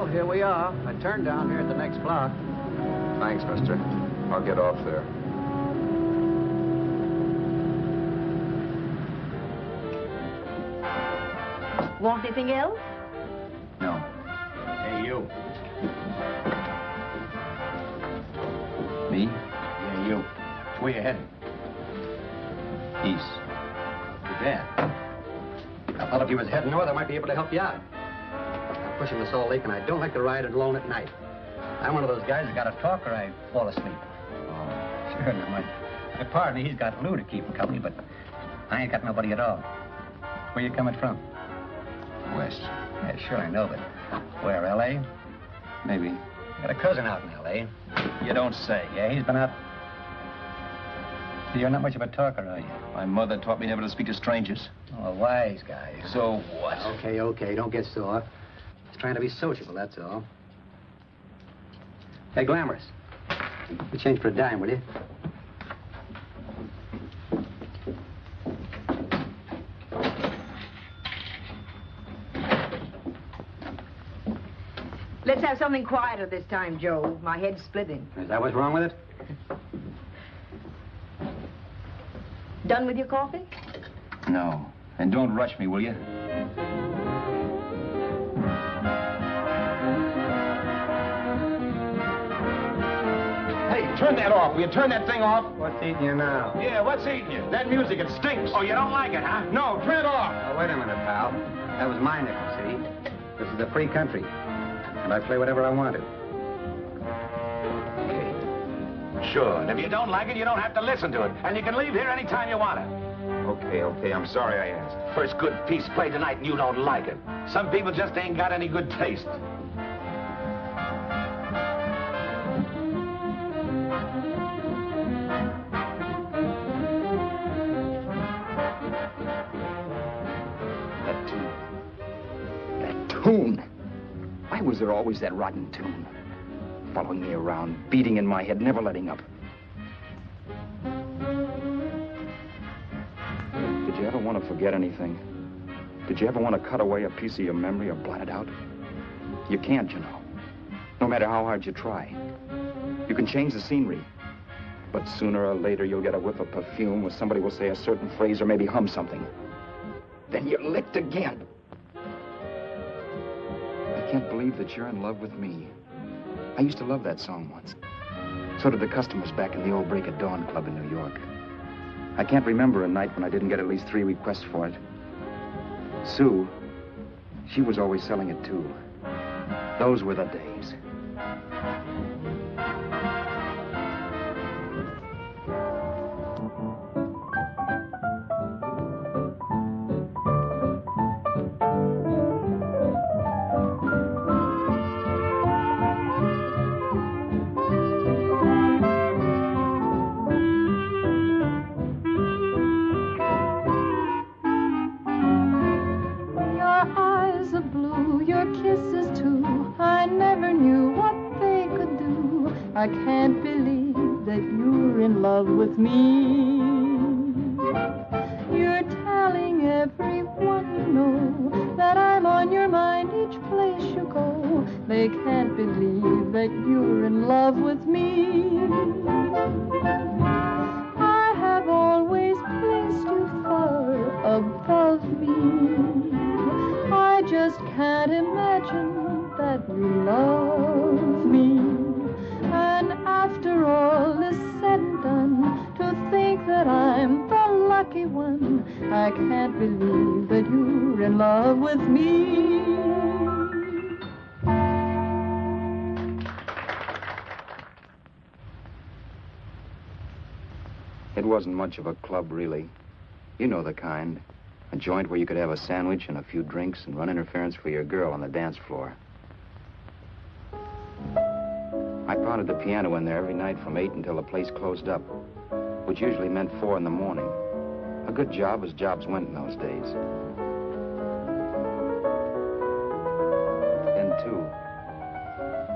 Well, here we are. I turned down here at the next block. Thanks, mister. I'll get off there. Want anything else? No. Hey, you. Me? Yeah, you. Where you heading? East. Too bad. I thought if you was heading north, I might be able to help you out. I'm pushing the Salt Lake, and I don't like to ride alone at night. I'm one of those guys that got to talk or I fall asleep. Oh. Sure, now my partner, he's got Lou to keep him company, but I ain't got nobody at all. Where you coming from? West. Yeah, sure, I know, but where, L.A.? Maybe. Got a cousin out in L.A. You don't say. Yeah, he's been out. You're not much of a talker, are you? My mother taught me never to speak to strangers. Oh, a wise guy. So what? Okay, don't get sore. Just trying to be sociable, that's all. Hey, Glamorous. You change for a dime, will you? Let's have something quieter this time, Joe. My head's splitting. Is that what's wrong with it? Done with your coffee? No. And don't rush me, will you? Hey, turn that off. Will you turn that thing off? What's eating you now? Yeah, what's eating you? That music, it stinks. Oh, you don't like it, huh? No, turn it off. Oh, wait a minute, pal. That was my nickel, see? This is a free country. And I play whatever I want to. Sure, and if you don't like it, you don't have to listen to it. And you can leave here anytime you want to. Okay, I'm sorry I asked. First good piece played tonight and you don't like it. Some people just ain't got any good taste. That tune. Why was there always that rotten tune? Following me around, beating in my head, never letting up. Did you ever want to forget anything? Did you ever want to cut away a piece of your memory or blot it out? You can't, you know. No matter how hard you try. You can change the scenery, but sooner or later you'll get a whiff of perfume where somebody will say a certain phrase or maybe hum something. Then you're licked again. I can't believe that you're in love with me. I used to love that song once. So did the customers back in the old Break of Dawn club in New York. I can't remember a night when I didn't get at least 3 requests for it. Sue, she was always selling it too. Those were the days. I can't believe that you're in love with me. You're telling everyone you know that I'm on your mind each place you go. They can't believe that you're in love with me. I have always placed you far above me. I just can't imagine that you love me. And after all is said and done, to think that I'm the lucky one, I can't believe that you're in love with me. It wasn't much of a club, really. You know the kind. A joint where you could have a sandwich and a few drinks and run interference for your girl on the dance floor. I pounded the piano in there every night from 8 until the place closed up, which usually meant 4 in the morning. A good job as jobs went in those days. Then, too,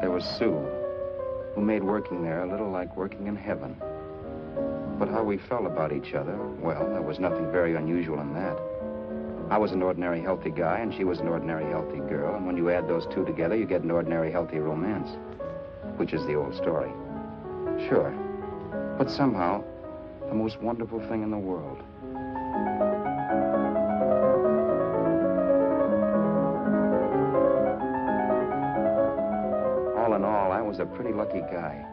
there was Sue, who made working there a little like working in heaven. But how we felt about each other, well, there was nothing very unusual in that. I was an ordinary healthy guy, and she was an ordinary healthy girl. And when you add those two together, you get an ordinary healthy romance, which is the old story. Sure. But somehow, the most wonderful thing in the world. All in all, I was a pretty lucky guy.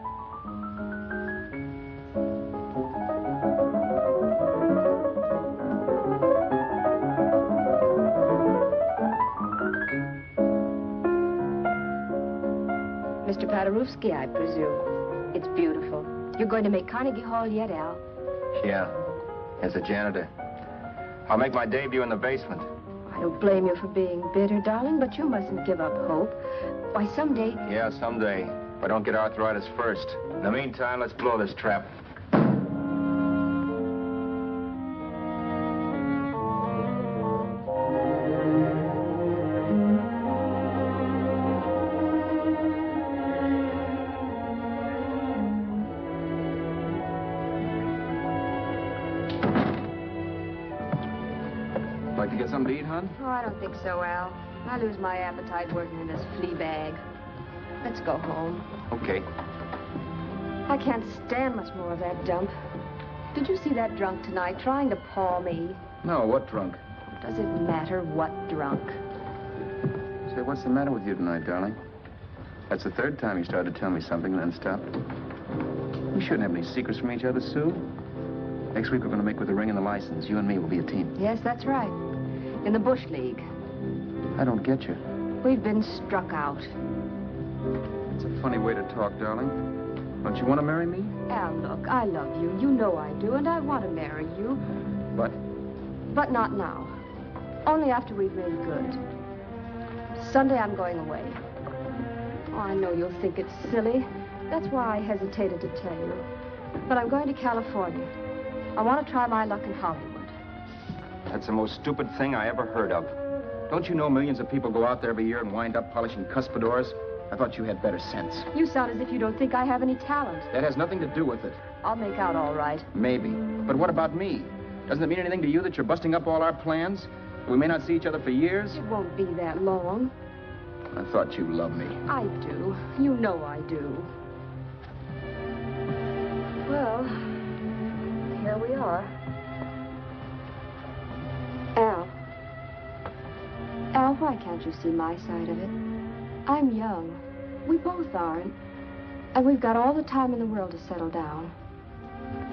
Mr. Paderewski, I presume. It's beautiful. You're going to make Carnegie Hall yet, Al? Yeah, as a janitor. I'll make my debut in the basement. I don't blame you for being bitter, darling, but you mustn't give up hope. Why, someday... Yeah, someday. If I don't get arthritis first. In the meantime, let's blow this trap. Like to get something to eat, hon? Oh, I don't think so, Al. I lose my appetite working in this flea bag. Let's go home. Okay. I can't stand much more of that dump. Did you see that drunk tonight trying to paw me? No, what drunk? Does it matter what drunk? Say, what's the matter with you tonight, darling? That's the third time you started to tell me something and then stopped. We shouldn't have any secrets from each other, Sue. Next week, we're going to make with the ring and the license. You and me will be a team. Yes, that's right. In the Bush League. I don't get you. We've been struck out. It's a funny way to talk, darling. Don't you want to marry me? Al, look, I love you. You know I do, and I want to marry you. But? But not now. Only after we've made good. Sunday, I'm going away. Oh, I know you'll think it's silly. That's why I hesitated to tell you. But I'm going to California. I want to try my luck in Hollywood. That's the most stupid thing I ever heard of. Don't you know millions of people go out there every year and wind up polishing cuspidors? I thought you had better sense. You sound as if you don't think I have any talent. That has nothing to do with it. I'll make out all right. Maybe. But what about me? Doesn't it mean anything to you that you're busting up all our plans? We may not see each other for years? It won't be that long. I thought you loved me. I do. You know I do. Well, here we are. Al, why can't you see my side of it? I'm young. We both are, and we've got all the time in the world to settle down.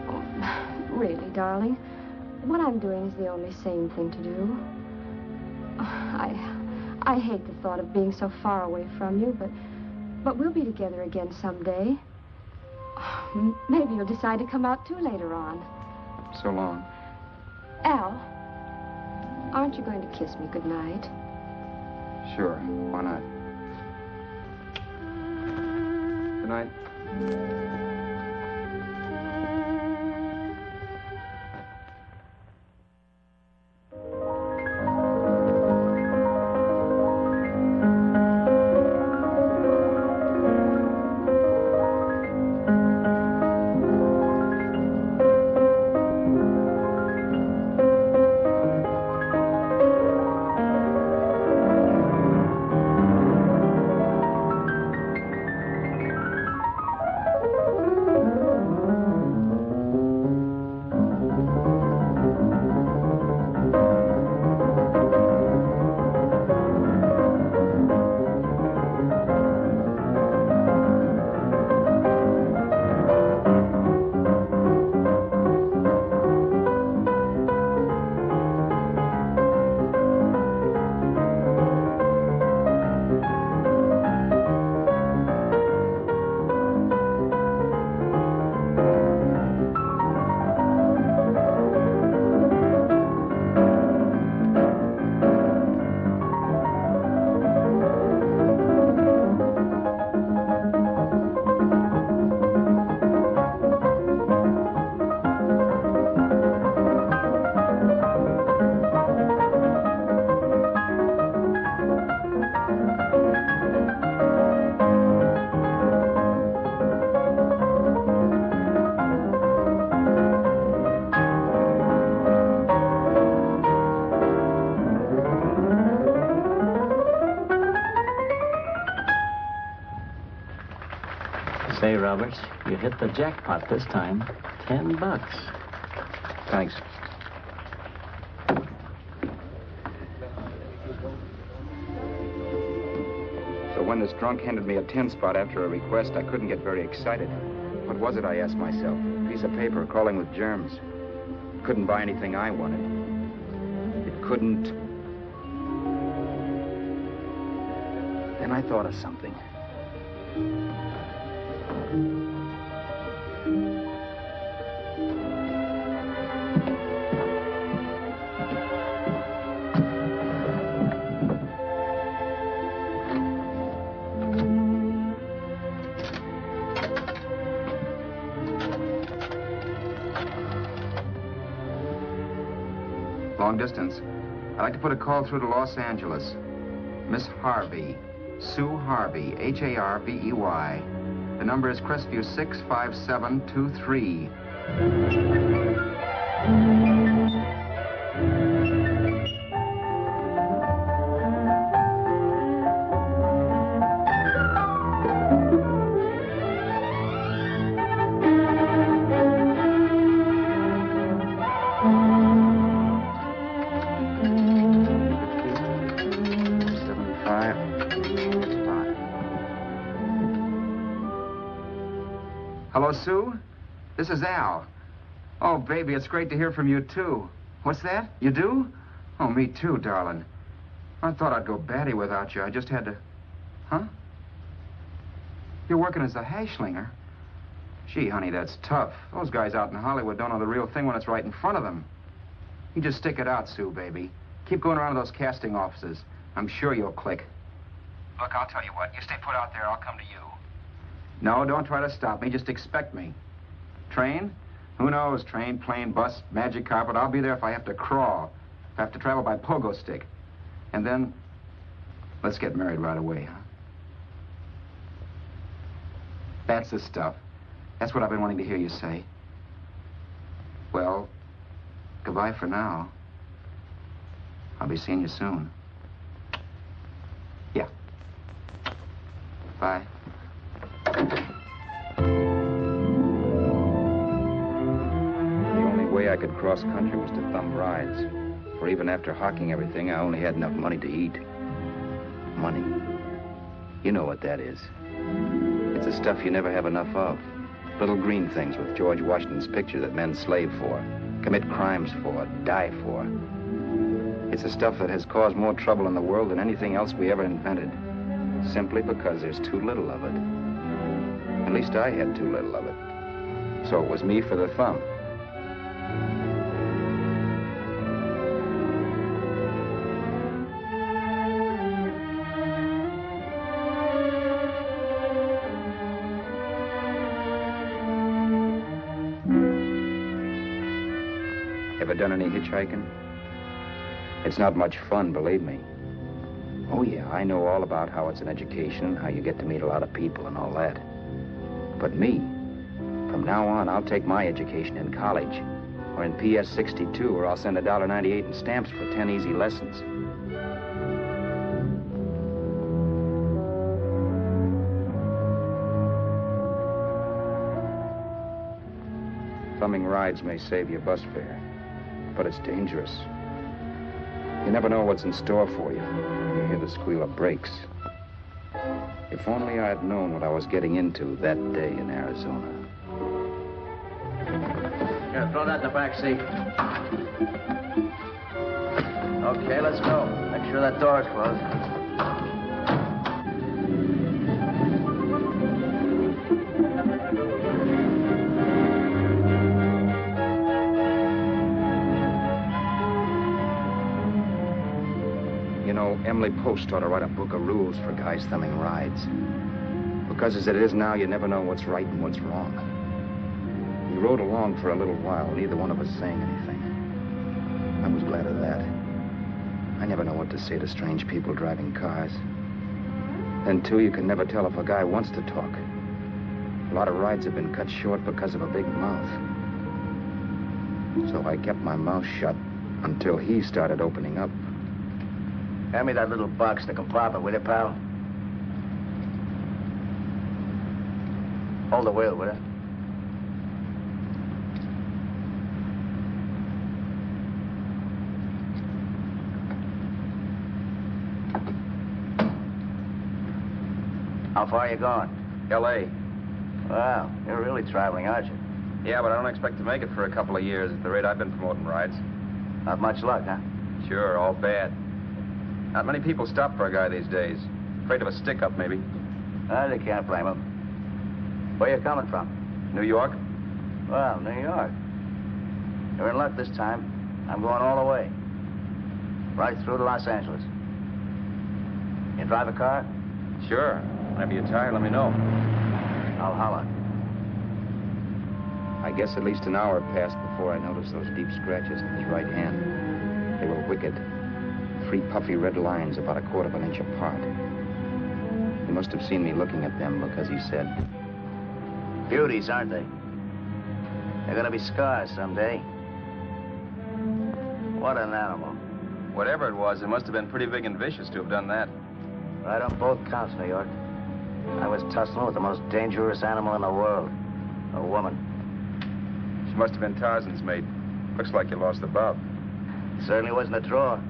Oh, really, darling, what I'm doing is the only sane thing to do. I hate the thought of being so far away from you, but we'll be together again someday. Maybe you'll decide to come out too later on. So long. Al, aren't you going to kiss me goodnight? Sure, why not? Good night. Say, Roberts, you hit the jackpot this time. $10. Thanks. So when this drunk handed me a 10 spot after a request, I couldn't get very excited. What was it, I asked myself? A piece of paper crawling with germs. Couldn't buy anything I wanted. It couldn't. Then I thought of something. Long distance. I'd like to put a call through to Los Angeles. Miss Harvey. Sue Harvey, Harvey. The number is Crestview 65723. Hello, Sue? This is Al. Oh, baby, it's great to hear from you, too. What's that? You do? Oh, me too, darling. I thought I'd go batty without you. I just had to... Huh? You're working as a hashlinger? Gee, honey, that's tough. Those guys out in Hollywood don't know the real thing when it's right in front of them. You just stick it out, Sue, baby. Keep going around to those casting offices. I'm sure you'll click. Look, I'll tell you what. You stay put out there, I'll come to you. No, don't try to stop me. Just expect me. Train? Who knows? Train, plane, bus, magic carpet. I'll be there if I have to crawl. If I have to travel by pogo stick. And then, let's get married right away, huh? That's the stuff. That's what I've been wanting to hear you say. Well, goodbye for now. I'll be seeing you soon. Yeah. Bye. The only way I could cross country was to thumb rides. For even after hawking everything, I only had enough money to eat. Money. You know what that is. It's the stuff you never have enough of. Little green things with George Washington's picture that men slave for, commit crimes for, die for. It's the stuff that has caused more trouble in the world than anything else we ever invented. Simply because there's too little of it. At least I had too little of it. So it was me for the thumb. Ever done any hitchhiking? It's not much fun, believe me. Oh, yeah, I know all about how it's an education, how you get to meet a lot of people and all that. But me, from now on, I'll take my education in college, or in PS 62, or I'll send $1.98 in stamps for 10 easy lessons. Thumbing rides may save you bus fare, but it's dangerous. You never know what's in store for you. You hear the squeal of brakes. If only I had known what I was getting into that day in Arizona. Here, throw that in the back seat. Okay, let's go. Make sure that door's closed. You know, Emily Post ought to write a book of rules for guys thumbing rides. Because as it is now, you never know what's right and what's wrong. We rode along for a little while, neither one of us saying anything. I was glad of that. I never know what to say to strange people driving cars. Then, too, you can never tell if a guy wants to talk. A lot of rides have been cut short because of a big mouth. So I kept my mouth shut until he started opening up. Hand me that little box, the compartment, will you, pal? Hold the wheel, will you? How far are you going? L.A. Wow, you're really traveling, aren't you? Yeah, but I don't expect to make it for a couple of years at the rate I've been promoting rides. Not much luck, huh? Sure, all bad. Not many people stop for a guy these days. Afraid of a stick-up, maybe. They can't blame him. Where you coming from? New York? Well, New York. You're in luck this time. I'm going all the way. Right through to Los Angeles. You drive a car? Sure. Whenever you're tired, let me know. I'll holler. I guess at least an hour passed before I noticed those deep scratches in his right hand. They were wicked. 3 puffy red lines about a quarter of an inch apart. He must have seen me looking at them because he said, Beauties, aren't they? They're gonna be scars someday. What an animal. Whatever it was, it must have been pretty big and vicious to have done that. Right on both counts, New York. I was tussling with the most dangerous animal in the world. A woman. She must have been Tarzan's mate. Looks like you lost the bob. Certainly wasn't a draw.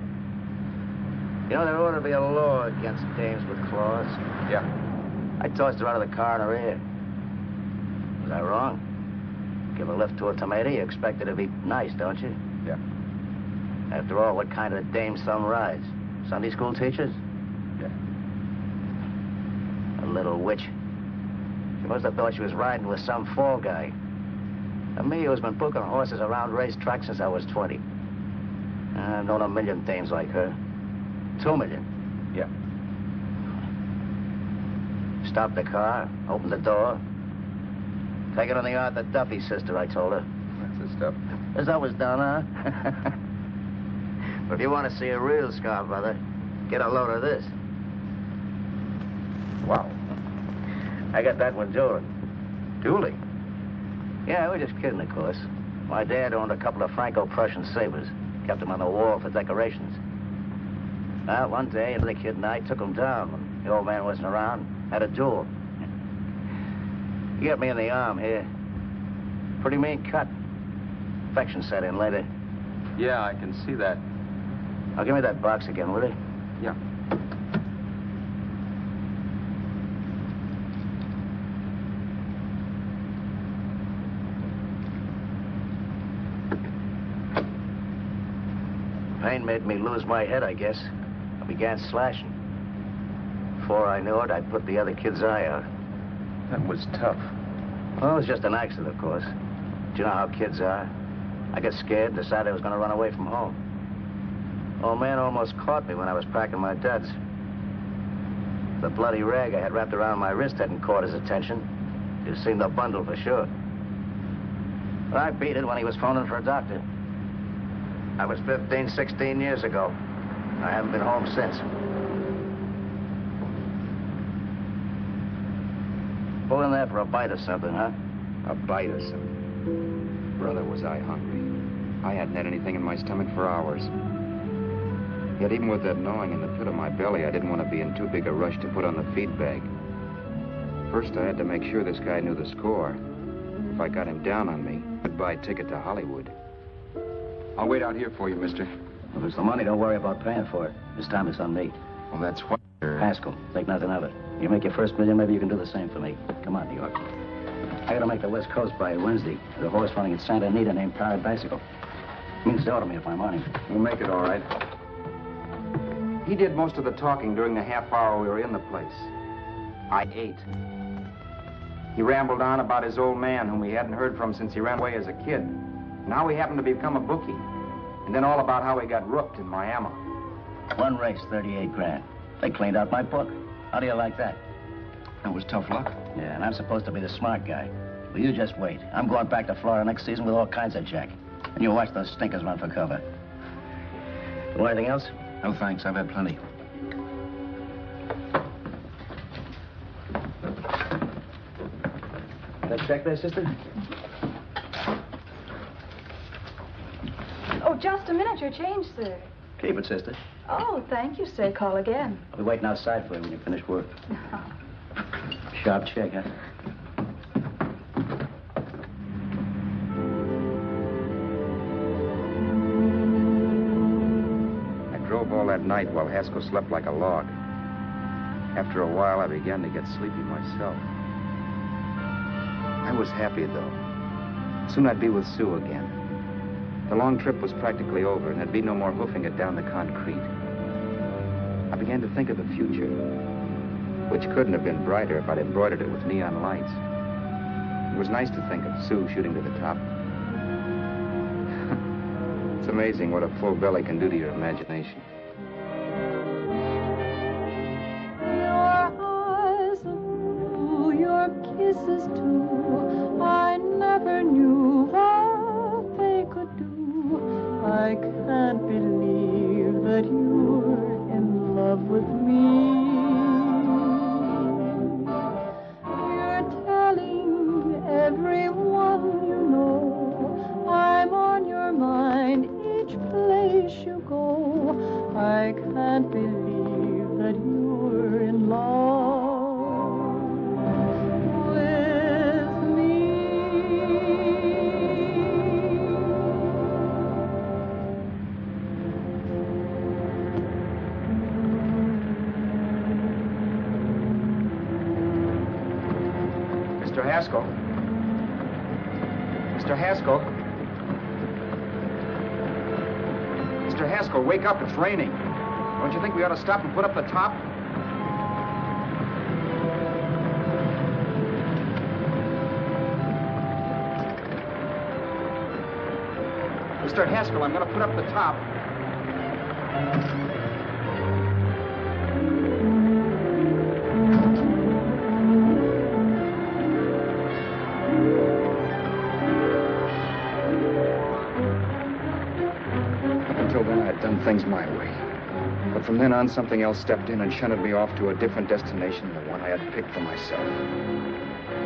You know, there ought to be a law against dames with claws. Yeah. I tossed her out of the car in her ear. Was I wrong? Give a lift to a tomato, you expect her to be nice, don't you? Yeah. After all, what kind of dame son rides? Sunday school teachers? Yeah. A little witch. She must have thought she was riding with some fall guy. And me, who's been booking horses around racetracks since I was 20. I've known a million dames like her. 2 million. Yeah. Stopped the car, opened the door. Take it on the Arthur Duffy sister, I told her. That's the stuff. As I was done, huh? But if you want to see a real scar, brother, get a load of this. Wow. I got that one dueling. Dueling? Yeah, we're just kidding, of course. My dad owned a couple of Franco-Prussian sabers. Kept them on the wall for decorations. Well, one day, the kid and I took them down when the old man wasn't around. Had a duel. He got me in the arm here. Pretty mean cut. Infection set in later. Yeah, I can see that. Now, give me that box again, will you? Yeah. Pain made me lose my head, I guess. I began slashing. Before I knew it, I'd put the other kid's eye out. That was tough. Well, it was just an accident, of course. But you know how kids are. I got scared, decided I was going to run away from home. Old man almost caught me when I was packing my duds. The bloody rag I had wrapped around my wrist hadn't caught his attention. You've seen the bundle for sure. But I beat it when he was phoning for a doctor. That was 15, 16 years ago. I haven't been home since. Pull in there for a bite or something, huh? a bite or something. Brother, was I hungry. I hadn't had anything in my stomach for hours. Yet even with that gnawing in the pit of my belly, I didn't want to be in too big a rush to put on the feed bag. First, I had to make sure this guy knew the score. If I got him down on me, goodbye ticket to Hollywood. I'll wait out here for you, mister. If it's the money, don't worry about paying for it. This time it's on me. Well, that's what... Haskell, think nothing of it. You make your first million, maybe you can do the same for me. Come on, New York. I gotta make the West Coast by Wednesday. There's a horse running at Santa Anita named Bicycle. Means to order me if I'm on him. We'll make it all right. He did most of the talking during the half hour we were in the place. I ate. He rambled on about his old man, whom we hadn't heard from since he ran away as a kid. Now he happened to become a bookie. And then all about how he got rooked in Miami. One race, 38 grand. They cleaned out my book. How do you like that? That was tough luck. Yeah, and I'm supposed to be the smart guy. Well, you just wait. I'm going back to Florida next season with all kinds of jack. And you watch those stinkers run for cover. Want anything else? No, thanks. I've had plenty. That check there, sister? Oh, just a minute. Your change, sir. Keep it, sister. Oh, thank you, sir. Call again. I'll be waiting outside for you when you finish work. Sharp check, huh? that night while Haskell slept like a log. After a while, I began to get sleepy myself. I was happy, though. Soon I'd be with Sue again. The long trip was practically over, and there'd be no more hoofing it down the concrete. I began to think of the future, which couldn't have been brighter if I'd embroidered it with neon lights. It was nice to think of Sue shooting to the top. It's amazing what a full belly can do to your imagination. Your eyes are blue, your kisses too. I never knew what they could do. I can't believe that you're in love with me. You're telling everyone you know I'm on your mind each place you go. I can't believe that you're in love with me. Mr. Haskell? Mr. Haskell? Mr. Haskell, wake up. It's raining. Don't you think we ought to stop and put up the top? Mr. Haskell, I'm going to put up the top. Until then, I'd done things my way. But from then on, something else stepped in and shunted me off to a different destination than the one I had picked for myself.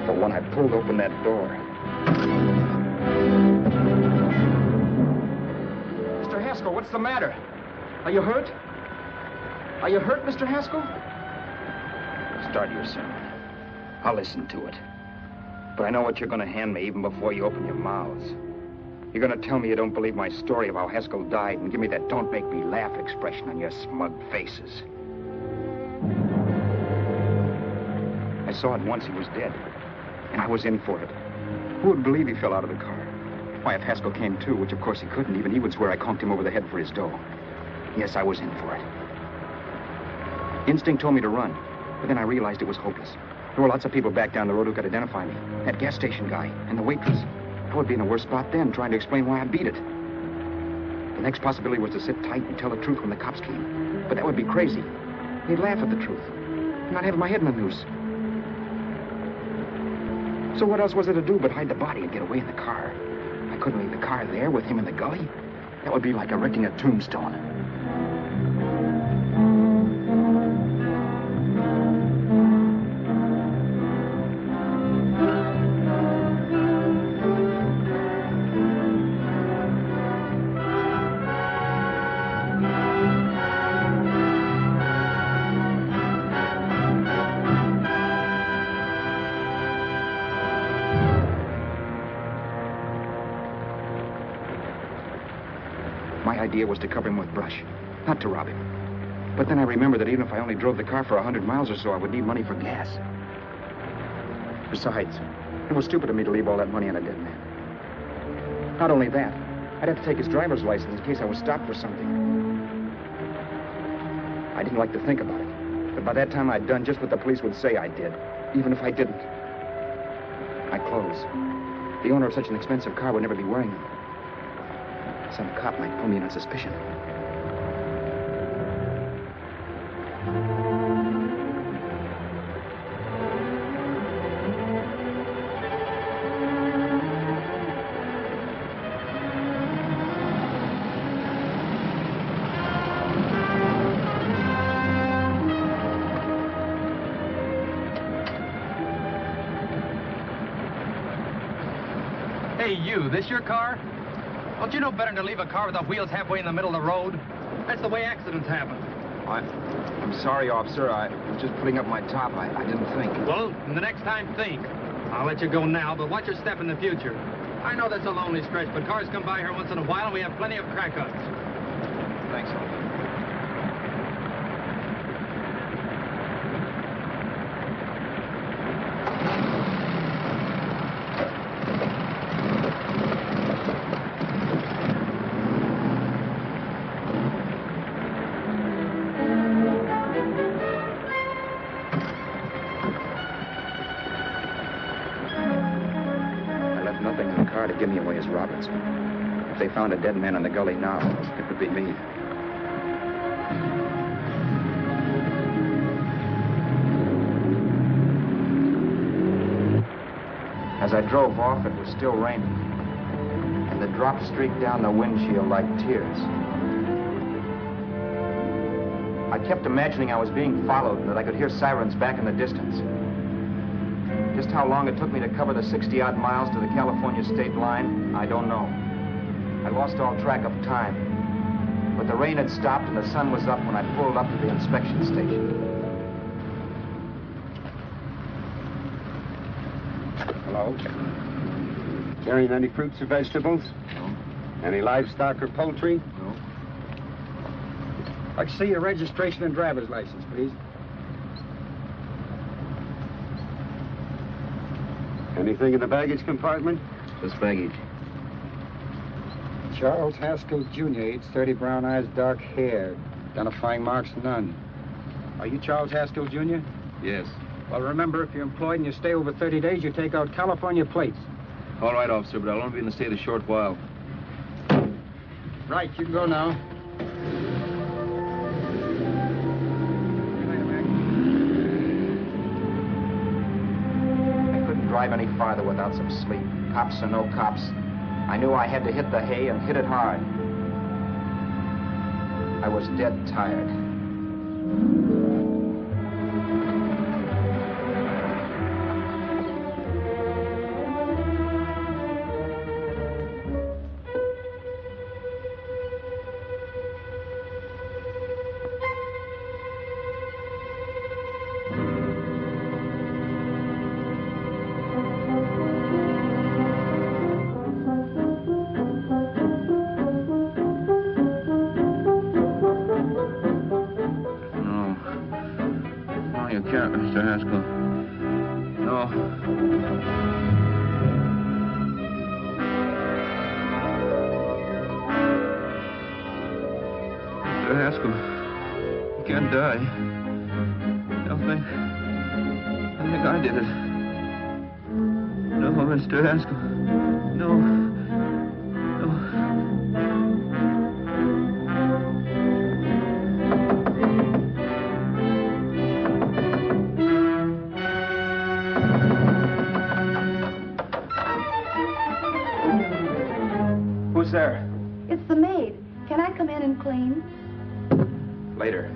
But when I pulled open that door... Mr. Haskell, what's the matter? Are you hurt? Are you hurt, Mr. Haskell? Start your sermon. I'll listen to it. But I know what you're going to hand me even before you open your mouths. You're going to tell me you don't believe my story of how Haskell died and give me that don't make me laugh expression on your smug faces. I saw at once he was dead, and I was in for it. Who would believe he fell out of the car? Why, if Haskell came too, which of course he couldn't, even he would swear I conked him over the head for his dough. Yes, I was in for it. Instinct told me to run, but then I realized it was hopeless. There were lots of people back down the road who could identify me. That gas station guy and the waitress. I would be in a worse spot then, trying to explain why I beat it. The next possibility was to sit tight and tell the truth when the cops came. But that would be crazy. They'd laugh at the truth. And I'd have my head in the noose. So what else was there to do but hide the body and get away in the car? I couldn't leave the car there with him in the gully. That would be like erecting a tombstone. My idea was to cover him with brush, not to rob him. But then I remembered that even if I only drove the car for 100 miles or so, I would need money for gas. Besides, it was stupid of me to leave all that money on a dead man. Not only that, I'd have to take his driver's license in case I was stopped for something. I didn't like to think about it, but by that time I'd done just what the police would say I did, even if I didn't. My clothes. The owner of such an expensive car would never be wearing them. Some cop might pull me in on suspicion. Hey, you, this your car? Don't you know better than to leave a car with the wheels halfway in the middle of the road? That's the way accidents happen. I'm sorry, officer. I was just putting up my top. I didn't think. Well, the next time, think. I'll let you go now, but watch your step in the future. I know that's a lonely stretch, but cars come by here once in a while, and we have plenty of crack-ups. Thanks, officer. car to give me away as Roberts. If they found a dead man in the gully now, it would be me. As I drove off, it was still raining, and the drops streaked down the windshield like tears. I kept imagining I was being followed and that I could hear sirens back in the distance. Just how long it took me to cover the 60-odd miles to the California state line, I don't know. I lost all track of time. But the rain had stopped and the sun was up when I pulled up to the inspection station. Hello? Carrying any fruits or vegetables? No. Any livestock or poultry? No. I'd like to see your registration and driver's license, please. Anything in the baggage compartment? Just baggage. Charles Haskell, Jr., age 30, brown eyes, dark hair. Identifying marks, none. Are you Charles Haskell, Jr.? Yes. Well, remember, if you're employed and you stay over 30 days, you take out California plates. All right, officer, but I'll only be in the state a short while. Right, you can go now. I couldn't drive any farther without some sleep. Cops or no cops, I knew I had to hit the hay and hit it hard. I was dead tired. Mr. Haskell. No. Mr. Haskell, you can't die. I think I did it. No, Mr. Haskell. No. Who's there? It's the maid. Can I come in and clean? Later.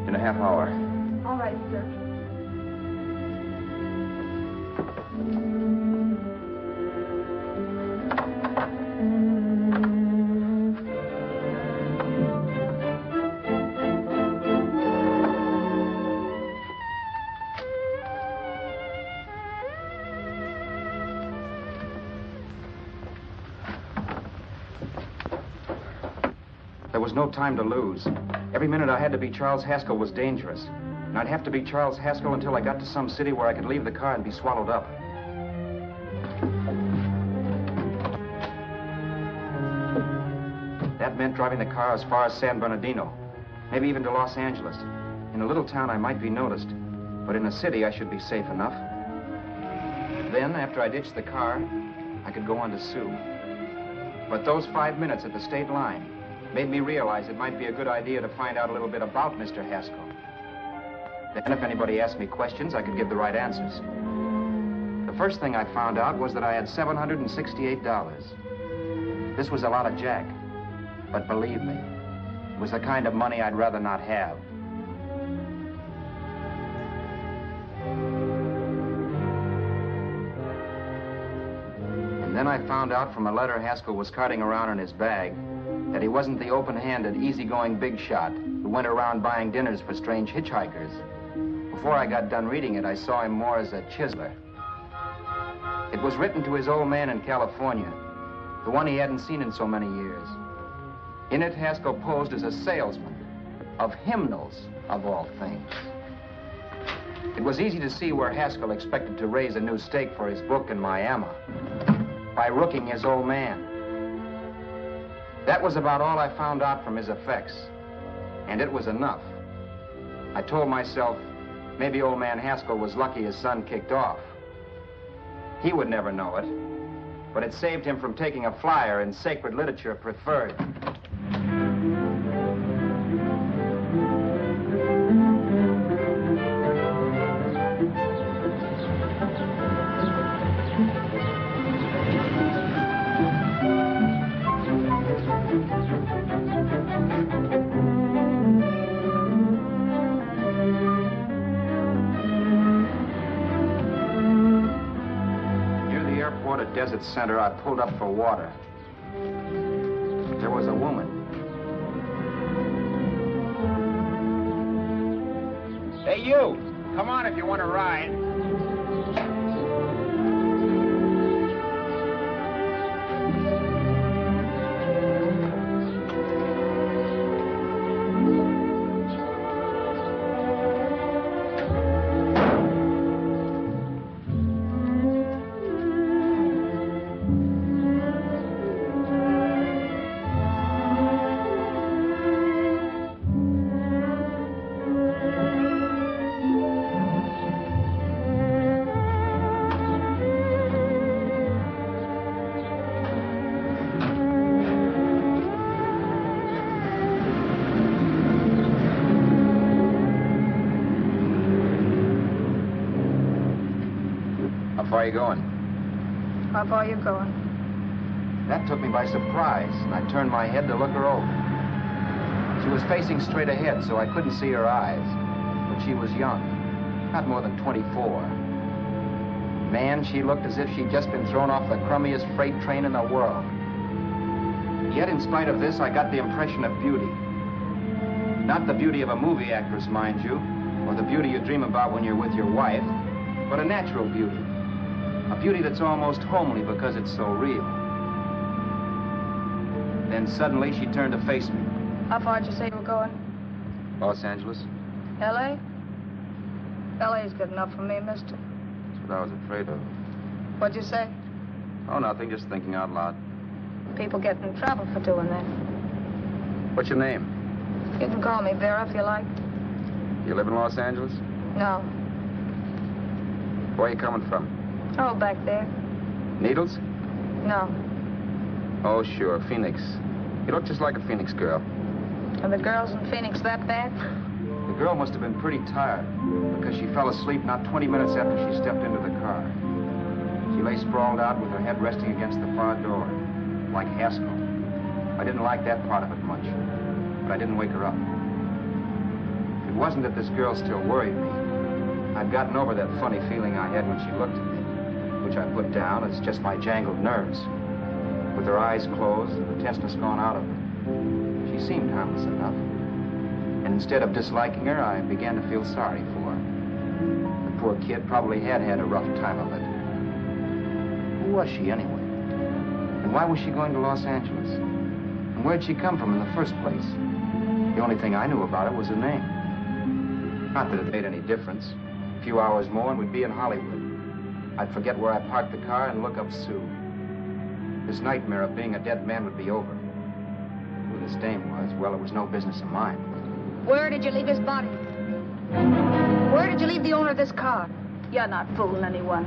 In a half hour. All right, sir. There was no time to lose. Every minute I had to be Charles Haskell was dangerous. And I'd have to be Charles Haskell until I got to some city where I could leave the car and be swallowed up. That meant driving the car as far as San Bernardino, maybe even to Los Angeles. In a little town, I might be noticed, but in a city, I should be safe enough. Then, after I ditched the car, I could go on to sue. But those 5 minutes at the state line made me realize it might be a good idea to find out a little bit about Mr. Haskell. Then if anybody asked me questions, I could give the right answers. The first thing I found out was that I had $768. This was a lot of jack, but believe me, it was the kind of money I'd rather not have. And then I found out from a letter Haskell was carting around in his bag that he wasn't the open-handed, easygoing big shot who went around buying dinners for strange hitchhikers. Before I got done reading it, I saw him more as a chiseler. It was written to his old man in California, the one he hadn't seen in so many years. In it, Haskell posed as a salesman of hymnals, of all things. It was easy to see where Haskell expected to raise a new stake for his book in Miami by rooking his old man. That was about all I found out from his effects, and it was enough. I told myself, maybe old man Haskell was lucky his son kicked off. He would never know it, but it saved him from taking a flyer in sacred literature preferred. Desert Center, I pulled up for water. There was a woman. Hey, you! Come on if you want to ride. How far are you going? How far are you going? That took me by surprise, and I turned my head to look her over. She was facing straight ahead, so I couldn't see her eyes. But she was young, not more than 24. Man, she looked as if she'd just been thrown off the crummiest freight train in the world. Yet, in spite of this, I got the impression of beauty. Not the beauty of a movie actress, mind you, or the beauty you dream about when you're with your wife, but a natural beauty. A beauty that's almost homely because it's so real. Then suddenly she turned to face me. How far did you say you were going? Los Angeles. L.A.? L.A.'s good enough for me, mister. That's what I was afraid of. What'd you say? Oh, nothing, just thinking out loud. People get in trouble for doing that. What's your name? You can call me Vera if you like. You live in Los Angeles? No. Where are you coming from? Oh, back there. Needles? No. Oh, sure, Phoenix. You look just like a Phoenix girl. Are the girls in Phoenix that bad? The girl must have been pretty tired because she fell asleep not 20 minutes after she stepped into the car. She lay sprawled out with her head resting against the far door, like Haskell. I didn't like that part of it much, but I didn't wake her up. It wasn't that this girl still worried me. I'd gotten over that funny feeling I had when she looked at me, which I put down as just my jangled nerves. With her eyes closed and the tenseness gone out of her, she seemed harmless enough. And instead of disliking her, I began to feel sorry for her. The poor kid probably had had a rough time of it. Who was she, anyway? And why was she going to Los Angeles? And where'd she come from in the first place? The only thing I knew about her was her name. Not that it made any difference. A few hours more and we'd be in Hollywood. I'd forget where I parked the car and look up Sue. This nightmare of being a dead man would be over. Who this dame was, well, it was no business of mine. Where did you leave his body? Where did you leave the owner of this car? You're not fooling anyone.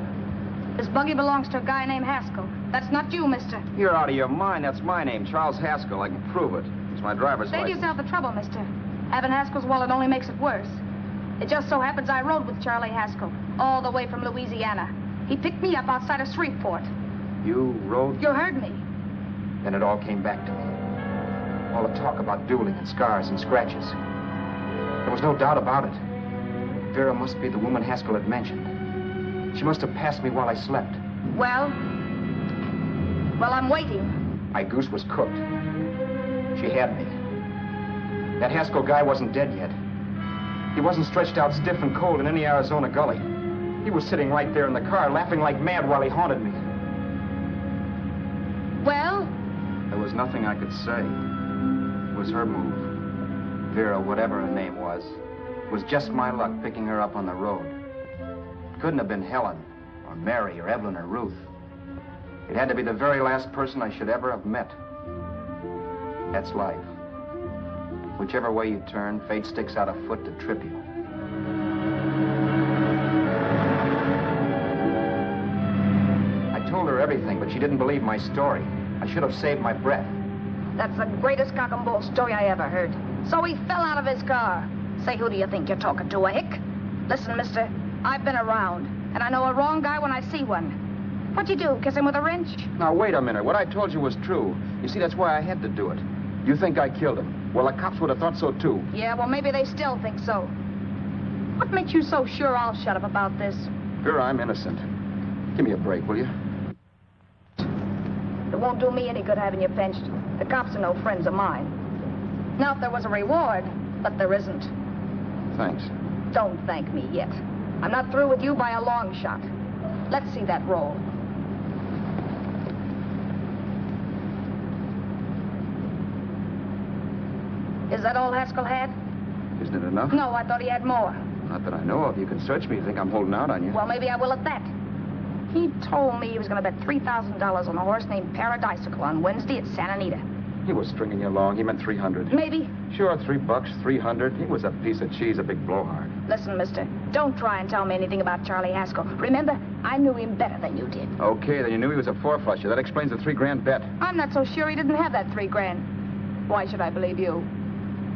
This buggy belongs to a guy named Haskell. That's not you, mister. You're out of your mind. That's my name, Charles Haskell. I can prove it. It's my driver's license. Save yourself the trouble, mister. Having Haskell's wallet only makes it worse. It just so happens I rode with Charlie Haskell, all the way from Louisiana. He picked me up outside of Shreveport. You rode? You heard me. Then it all came back to me. All the talk about dueling and scars and scratches. There was no doubt about it. Vera must be the woman Haskell had mentioned. She must have passed me while I slept. Well, I'm waiting. My goose was cooked. She had me. That Haskell guy wasn't dead yet. He wasn't stretched out stiff and cold in any Arizona gully. He was sitting right there in the car, laughing like mad while he haunted me. Well? There was nothing I could say. It was her move. Vera, whatever her name was just my luck picking her up on the road. It couldn't have been Helen, or Mary, or Evelyn, or Ruth. It had to be the very last person I should ever have met. That's life. Whichever way you turn, fate sticks out a foot to trip you. I told her everything, but she didn't believe my story. I should have saved my breath. That's the greatest cock and bull story I ever heard. So he fell out of his car. Say, who do you think you're talking to, a hick? Listen, mister, I've been around, and I know a wrong guy when I see one. What'd you do, kiss him with a wrench? Now, wait a minute. What I told you was true. You see, that's why I had to do it. You think I killed him. Well, the cops would have thought so, too. Yeah, well, maybe they still think so. What makes you so sure I'll shut up about this? Vera, I'm innocent. Give me a break, will you? It won't do me any good having you pinched. The cops are no friends of mine. Now, if there was a reward, but there isn't. Thanks. Don't thank me yet. I'm not through with you by a long shot. Let's see that roll. Is that all Haskell had? Isn't it enough? No, I thought he had more. Not that I know of. You can search me. You think I'm holding out on you? Well, maybe I will at that. He told me he was going to bet $3,000 on a horse named Paradisical on Wednesday at Santa Anita. He was stringing you along. He meant 300. Maybe. Sure, $3, 300. He was a piece of cheese, a big blowhard. Listen, mister, don't try and tell me anything about Charlie Haskell. Remember, I knew him better than you did. Okay, then you knew he was a four-flusher. That explains the $3,000 bet. I'm not so sure he didn't have that $3,000. Why should I believe you?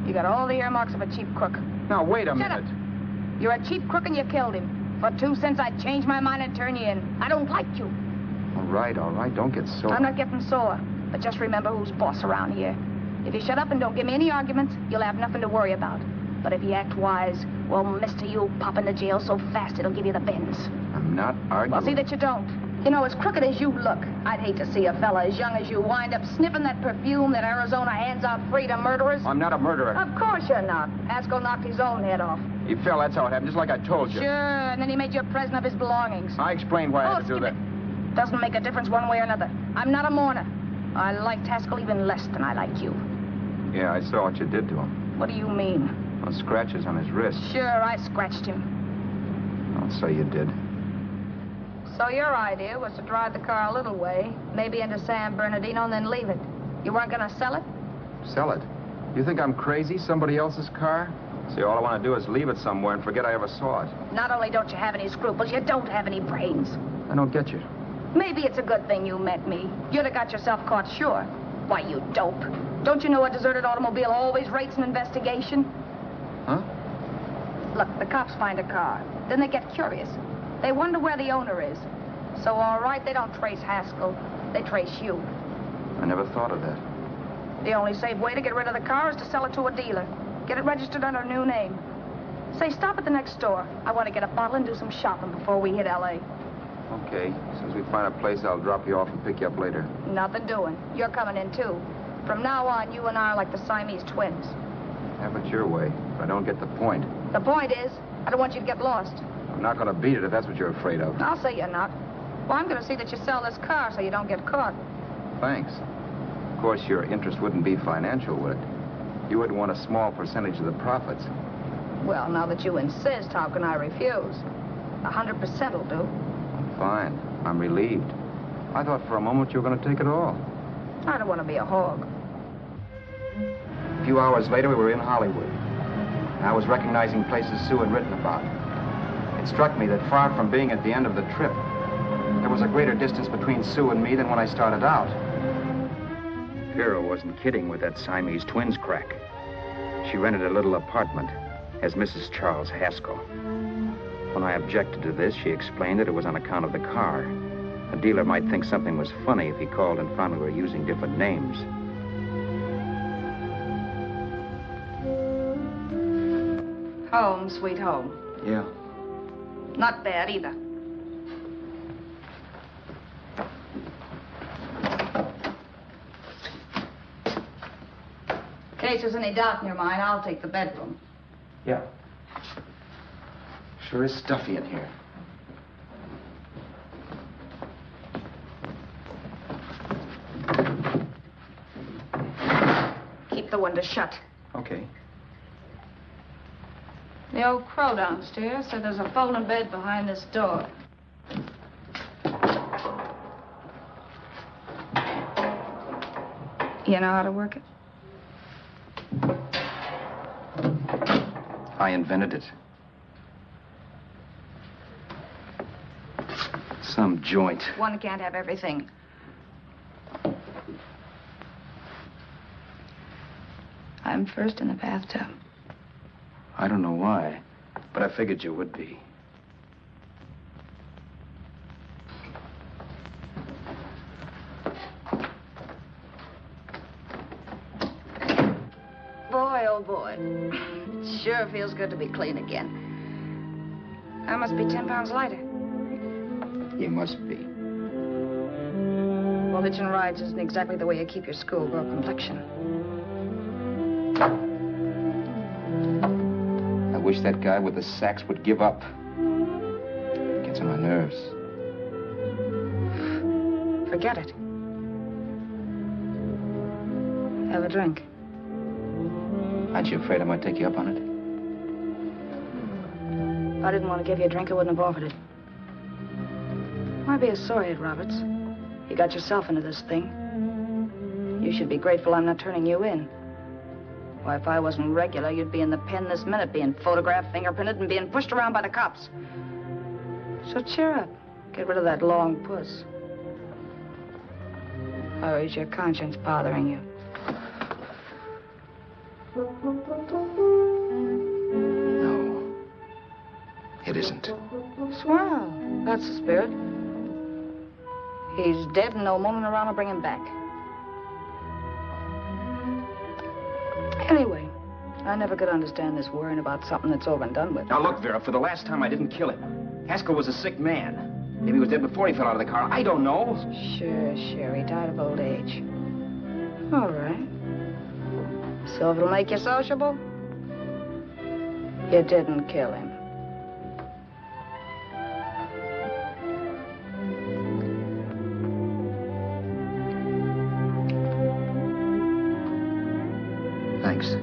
You got all the earmarks of a cheap crook. Now, wait a minute. Shut up. You're a cheap crook and you killed him. For 2 cents, I'd change my mind and turn you in. I don't like you. All right. Don't get sore. I'm not getting sore. But just remember who's boss around here. If you shut up and don't give me any arguments, you'll have nothing to worry about. But if you act wise, well, mister, you'll pop into jail so fast it'll give you the bends. I'm not arguing. Well, see that you don't. You know, as crooked as you look, I'd hate to see a fella as young as you wind up sniffing that perfume that Arizona hands out free to murderers. I'm not a murderer. Of course you're not. Haskell knocked his own head off. He fell, that's how it happened, just like I told you. Sure, and then he made you a present of his belongings. I explained why I had to do that. Doesn't make a difference one way or another. I'm not a mourner. I liked Haskell even less than I liked you. Yeah, I saw what you did to him. What do you mean? Those scratches on his wrist. Sure, I scratched him. I'll say you did. So your idea was to drive the car a little way, maybe into San Bernardino, and then leave it. You weren't going to sell it? Sell it? You think I'm crazy? Somebody else's car? See, all I want to do is leave it somewhere and forget I ever saw it. Not only don't you have any scruples, you don't have any brains. I don't get you. Maybe it's a good thing you met me. You'd have got yourself caught, sure. Why, you dope. Don't you know a deserted automobile always rates an investigation? Huh? Look, the cops find a car. Then they get curious. They wonder where the owner is. So, all right, they don't trace Haskell. They trace you. I never thought of that. The only safe way to get rid of the car is to sell it to a dealer. Get it registered under a new name. Say, stop at the next store. I want to get a bottle and do some shopping before we hit L.A. Okay. As soon as we find a place, I'll drop you off and pick you up later. Nothing doing. You're coming in, too. From now on, you and I are like the Siamese twins. Have it your way, but I don't get the point. The point is, I don't want you to get lost. I'm not going to beat it if that's what you're afraid of. I'll say you're not. Well, I'm going to see that you sell this car so you don't get caught. Thanks. Of course, your interest wouldn't be financial, would it? You would want a small percentage of the profits. Well, now that you insist, how can I refuse? 100% will do. Fine. I'm relieved. I thought for a moment you were going to take it all. I don't want to be a hog. A few hours later, we were in Hollywood. I was recognizing places Sue had written about. It struck me that far from being at the end of the trip, there was a greater distance between Sue and me than when I started out. Vera wasn't kidding with that Siamese twins crack. She rented a little apartment as Mrs. Charles Haskell. When I objected to this, she explained that it was on account of the car. A dealer might think something was funny if he called and found we were using different names. Home, sweet home. Yeah. Not bad either. In case there's any doubt in your mind, I'll take the bedroom. Yeah. Sure is stuffy in here. Keep the window shut. Okay. The old crow downstairs said there's a folding bed behind this door. You know how to work it? I invented it. Some joint. One can't have everything. I'm first in the bathtub. I don't know why, but I figured you would be. Boy, oh boy. It sure feels good to be clean again. I must be 10 pounds lighter. You must be. Well, hitching rides isn't exactly the way you keep your schoolgirl complexion. I wish that guy with the sax would give up. Gets on my nerves. Forget it. Have a drink. Aren't you afraid I might take you up on it? If I didn't want to give you a drink, I wouldn't have offered it. Why be a sorehead, Roberts? You got yourself into this thing. You should be grateful I'm not turning you in. Why, if I wasn't regular, you'd be in the pen this minute, being photographed, fingerprinted, and being pushed around by the cops. So cheer up. Get rid of that long puss. Or is your conscience bothering you? No. It isn't. Swell. That's the spirit. He's dead and no moaning around will bring him back. Anyway, I never could understand this worrying about something that's over and done with. Now look, Vera, for the last time I didn't kill him. Haskell was a sick man. Maybe he was dead before he fell out of the car. I don't know. Sure. He died of old age. All right. So if it'll make you sociable, you didn't kill him. Thanks.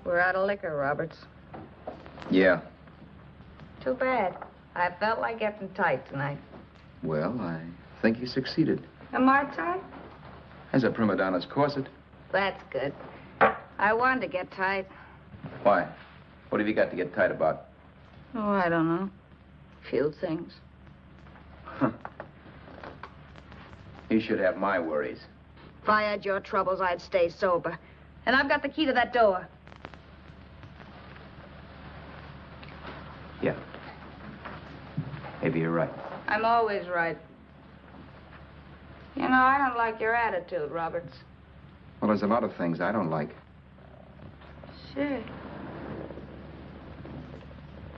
We're out of liquor, Roberts. Yeah. Too bad. I felt like getting tight tonight. Well, I think you succeeded. Am I tight? As a prima donna's corset. That's good. I wanted to get tight. Why? What have you got to get tight about? Oh, I don't know. Few things. Huh. You should have my worries. If I had your troubles, I'd stay sober. And I've got the key to that door. Yeah. Maybe you're right. I'm always right. You know, I don't like your attitude, Roberts. Well, there's a lot of things I don't like. Sure.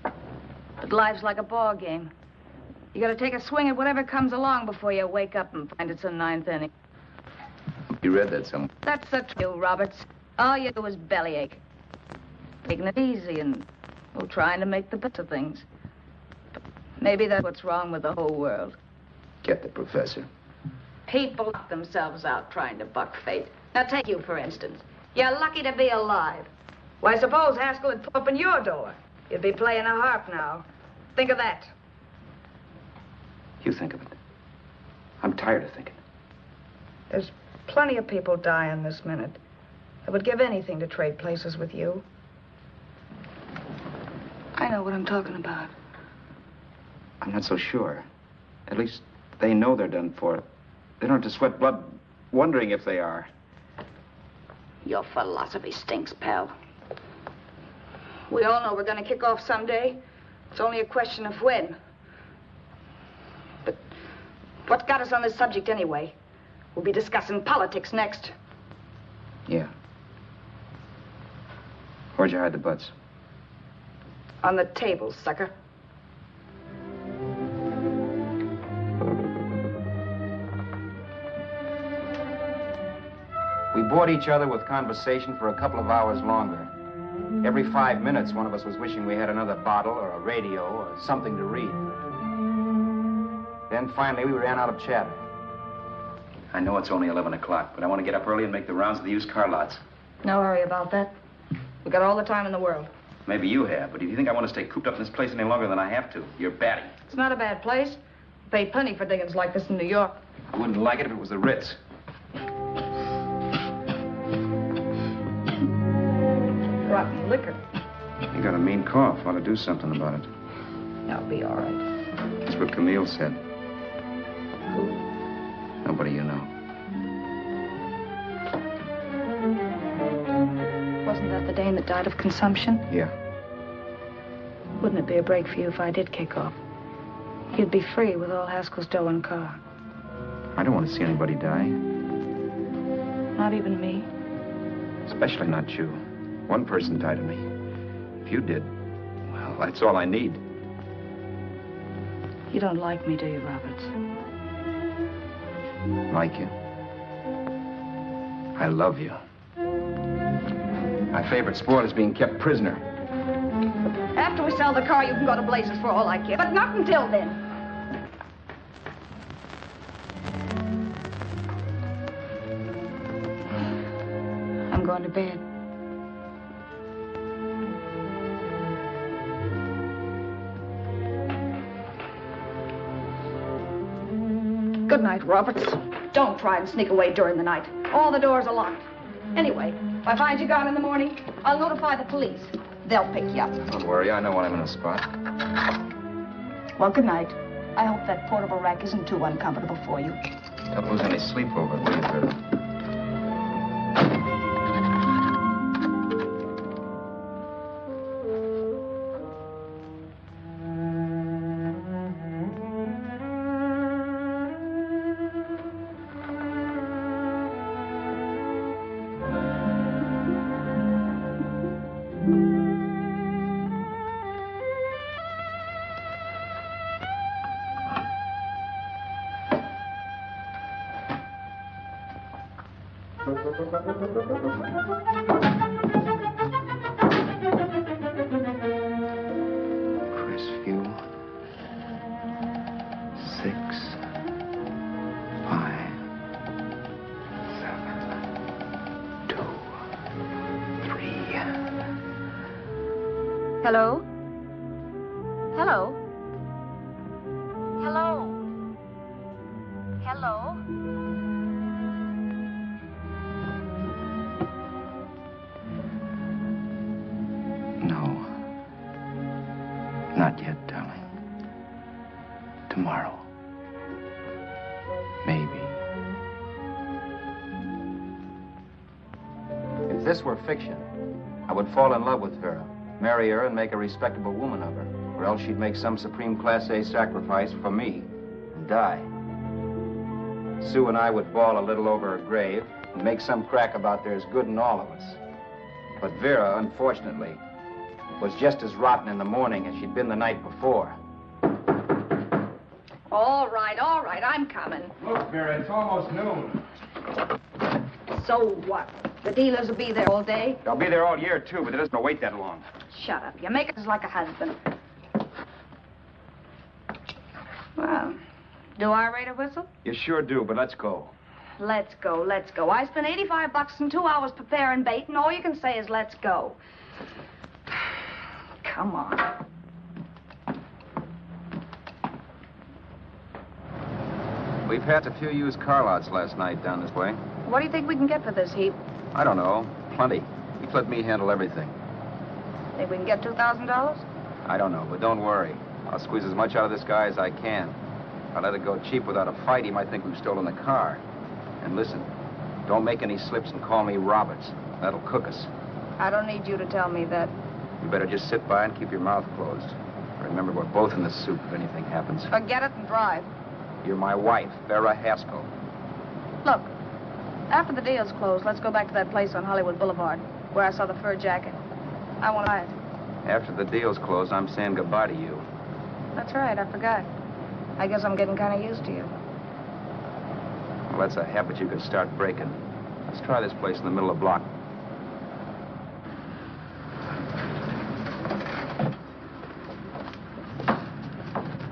But life's like a ball game. You gotta take a swing at whatever comes along before you wake up and find it's a ninth inning. You read that somewhere. That's the truth, Roberts. All you do is bellyache. Taking it easy and, well, trying to make the best of things. But maybe that's what's wrong with the whole world. Get the professor. People knock themselves out trying to buck fate. Now, take you, for instance. You're lucky to be alive. Why, suppose Haskell had put open your door. You'd be playing a harp now. Think of that. You think of it. I'm tired of thinking. There's plenty of people dying this minute. I would give anything to trade places with you. I know what I'm talking about. I'm not so sure. At least they know they're done for. They don't have to sweat blood wondering if they are. Your philosophy stinks, pal. We all know we're going to kick off someday. It's only a question of when. But what got us on this subject anyway? We'll be discussing politics next. Yeah. Where'd you hide the butts? On the table, sucker. We bored each other with conversation for a couple of hours longer. Every 5 minutes, one of us was wishing we had another bottle or a radio or something to read. Then finally, we ran out of chatter. I know it's only 11 o'clock, but I want to get up early and make the rounds of the used car lots. No hurry about that. We got all the time in the world. Maybe you have, but if you think I want to stay cooped up in this place any longer than I have to, you're batty. It's not a bad place. Pay plenty for diggings like this in New York. I wouldn't like it if it was the Ritz. rotten liquor. You got a mean cough. Ought to do something about it. I'll be all right. That's what Camille said. Who? Nobody you know. Wasn't that the dame that died of consumption? Yeah. Wouldn't it be a break for you if I did kick off? You'd be free with all Haskell's dough and car. I don't want to see anybody die. Not even me. Especially not you. One person died of me. If you did, well, that's all I need. You don't like me, do you, Roberts? Like you. I love you. My favorite sport is being kept prisoner. After we sell the car, you can go to blazes for all I care. But not until then. I'm going to bed. Good night, Roberts. Don't try and sneak away during the night. All the doors are locked. Anyway, if I find you gone in the morning, I'll notify the police. They'll pick you up. Don't worry, I know when I'm in a spot. Well, good night. I hope that portable rack isn't too uncomfortable for you. Don't lose any sleep over it, will you, Vera? Crestview. 6, 5, 7, 2, 3. Hello? Hello? Hello? Hello? No. Not yet, darling. Tomorrow. Maybe. If this were fiction, I would fall in love with Vera, marry her, and make a respectable woman of her. Or else she'd make some supreme Class A sacrifice for me and die. Sue and I would bawl a little over her grave and make some crack about there's good in all of us. But Vera, unfortunately, was just as rotten in the morning as she'd been the night before. All right, I'm coming. Look, Vera, it's almost noon. So what? The dealers will be there all day? They'll be there all year, too, but it doesn't wait that long. Shut up. You make us like a husband. Well, do I rate a whistle? You sure do, but let's go. Let's go, let's go. I spent $85 and 2 hours preparing bait, and all you can say is let's go. Come on. We passed a few used car lots last night down this way. What do you think we can get for this heap? I don't know. Plenty. He's let me handle everything. Think we can get $2,000? I don't know, but don't worry. I'll squeeze as much out of this guy as I can. If I let it go cheap without a fight, he might think we've stolen the car. And listen, don't make any slips and call me Roberts. That'll cook us. I don't need you to tell me that. You better just sit by and keep your mouth closed. Remember, we're both in the soup if anything happens. Forget it and drive. You're my wife, Vera Haskell. Look, after the deal's closed, let's go back to that place on Hollywood Boulevard where I saw the fur jacket. I want to buy it. After the deal's closed, I'm saying goodbye to you. That's right, I forgot. I guess I'm getting kind of used to you. Well, that's a habit you could start breaking. Let's try this place in the middle of the block.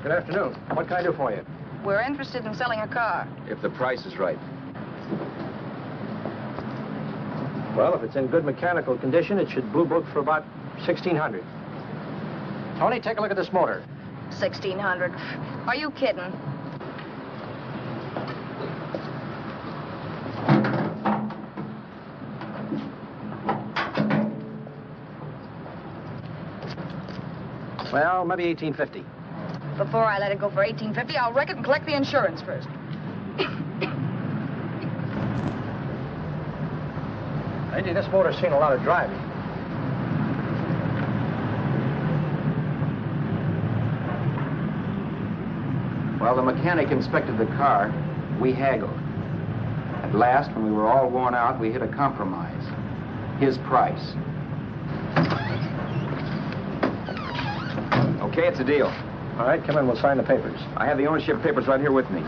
Good afternoon. What can I do for you? We're interested in selling a car. If the price is right. Well, if it's in good mechanical condition, it should blue book for about $1,600. Tony, take a look at this motor. $1,600. Are you kidding? Well, maybe 1850. Before I let it go for 1850, I'll wreck it and collect the insurance first. Lady, this motor's seen a lot of driving. While the mechanic inspected the car, we haggled. At last, when we were all worn out, we hit a compromise. His price. Okay, it's a deal. All right, come in. We'll sign the papers. I have the ownership papers right here with me.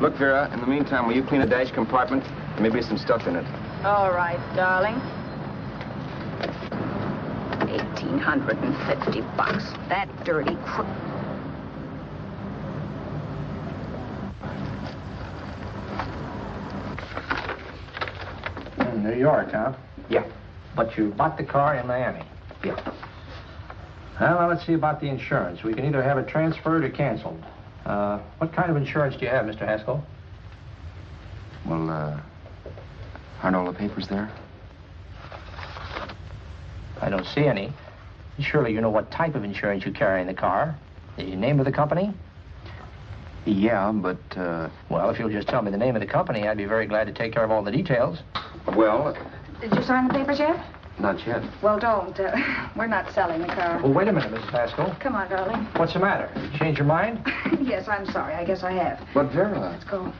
Look, Vera, in the meantime, will you clean the dash compartment? There may be some stuff in it. All right, darling. 1,850 bucks. That dirty crook. In New York, huh? Yeah. But you bought the car in Miami. Yeah. Well, now let's see about the insurance. We can either have it transferred or canceled. What kind of insurance do you have, Mr. Haskell? Well, aren't all the papers there? I don't see any. Surely you know what type of insurance you carry in the car. The name of the company? Yeah, but, Well, if you'll just tell me the name of the company, I'd be very glad to take care of all the details. well, Did you sign the papers yet? not yet. Well, don't. We're not selling the car. Well, wait a minute, Mrs. Haskell. Come on, darling. What's the matter? You changed your mind? Yes, I'm sorry. I guess I have. But, Vera... Let's go.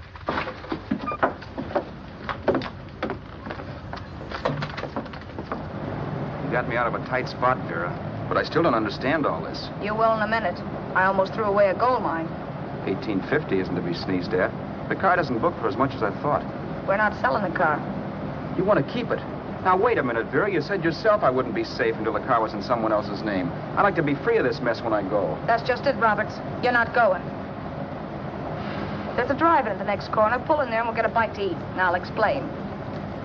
You got me out of a tight spot, Vera. But I still don't understand all this. You will in a minute. I almost threw away a gold mine. 1850 isn't to be sneezed at. The car doesn't book for as much as I thought. We're not selling the car. You want to keep it. Now, wait a minute, Vera. You said yourself I wouldn't be safe until the car was in someone else's name. I'd like to be free of this mess when I go. That's just it, Roberts. You're not going. There's a drive-in at the next corner. Pull in there and we'll get a bite to eat. And I'll explain.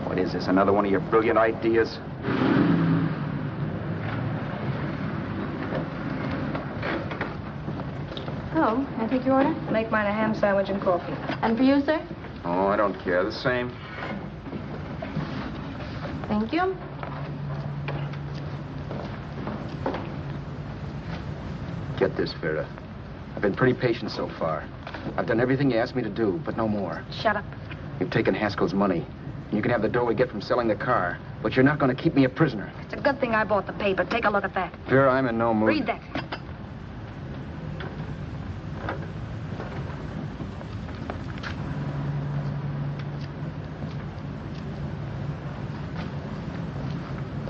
What is this, another one of your brilliant ideas? Oh, I take your order? Make mine a ham sandwich and coffee. And for you, sir? Oh, I don't care. The same. Thank you. Get this, Vera. I've been pretty patient so far. I've done everything you asked me to do, but no more. Shut up. You've taken Haskell's money. You can have the dough we get from selling the car, but you're not going to keep me a prisoner. It's a good thing I bought the paper. Take a look at that. Vera, I'm in no mood. Read that.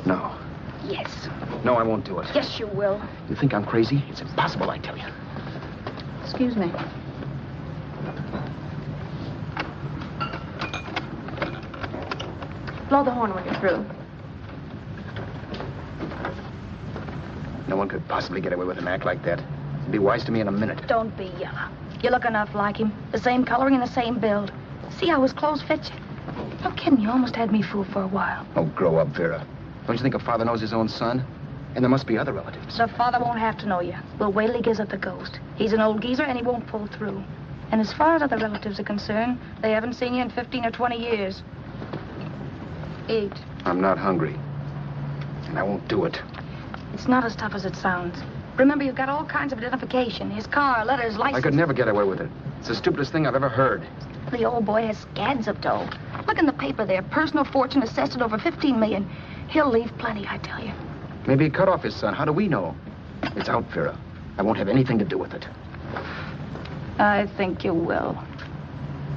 No. Yes. No, I won't do it. Yes, you will. You think I'm crazy? It's impossible, I tell you. Excuse me. Blow the horn when you're through. No one could possibly get away with an act like that. It'd be wise to me in a minute. Don't be yellow. You look enough like him. The same coloring and the same build. See how his clothes fit you? No kidding, you almost had me fooled for a while. Oh, grow up, Vera. Don't you think a father knows his own son? And there must be other relatives. The father won't have to know you. We'll wait till he gives up the ghost. He's an old geezer and he won't pull through. And as far as other relatives are concerned, they haven't seen you in 15 or 20 years. Eat. I'm not hungry. And I won't do it. It's not as tough as it sounds. Remember, you've got all kinds of identification. His car, letters, license. I could never get away with it. It's the stupidest thing I've ever heard. The old boy has scads of dough. Look in the paper there. Personal fortune assessed at over $15 million. He'll leave plenty, I tell you. Maybe he cut off his son. How do we know? It's out, Vera. I won't have anything to do with it. I think you will.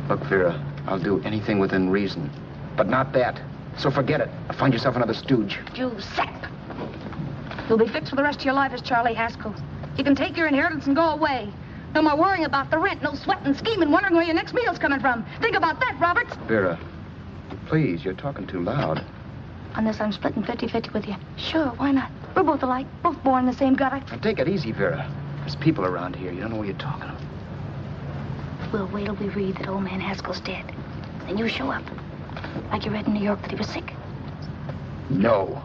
Look, Vera, I'll do anything within reason. But not that. So forget it. Find yourself another stooge. You sap. You'll be fixed for the rest of your life as Charlie Haskell. You can take your inheritance and go away. No more worrying about the rent, no sweating, scheming, wondering where your next meal's coming from. Think about that, Roberts. Vera, please, you're talking too loud. On this, I'm splitting 50-50 with you. Sure, why not? We're both alike, both born in the same gutter. Now, take it easy, Vera. There's people around here. You don't know what you're talking about. We'll wait till we read that old man Haskell's dead. Then you show up. Like you read in New York that he was sick. No.